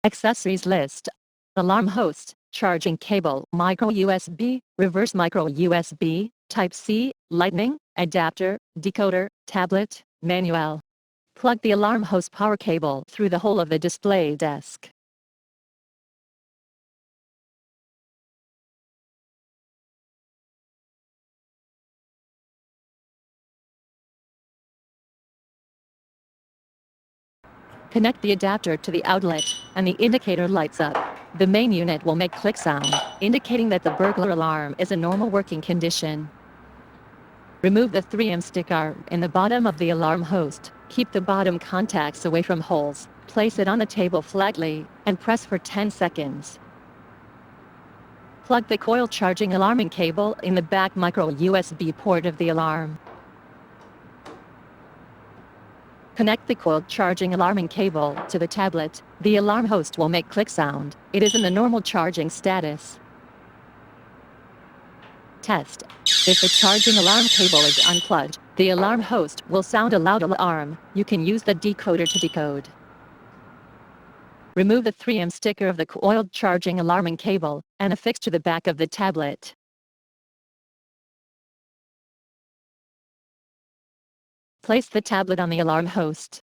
Accessories list. Alarm host, charging cable, micro USB, reverse micro USB, Type-C, lightning, adapter, decoder, tablet, manual. Plug the alarm host power cable through the hole of the display desk. Connect the adapter to the outlet, and the indicator lights up. The main unit will make click sound, indicating that the burglar alarm is in normal working condition. Remove the 3M sticker in the bottom of the alarm host. Keep the bottom contacts away from holes. Place it on the table flatly, and press for 10 seconds. Plug the coil charging alarming cable in the back micro USB port of the alarm. Connect the coiled charging alarming cable to the tablet. The alarm host will make click sound. It is in the normal charging status. Test. If the charging alarm cable is unplugged, the alarm host will sound a loud alarm. You can use the decoder to decode. Remove the 3M sticker of the coiled charging alarming cable and affix to the back of the tablet. Place the tablet on the alarm host.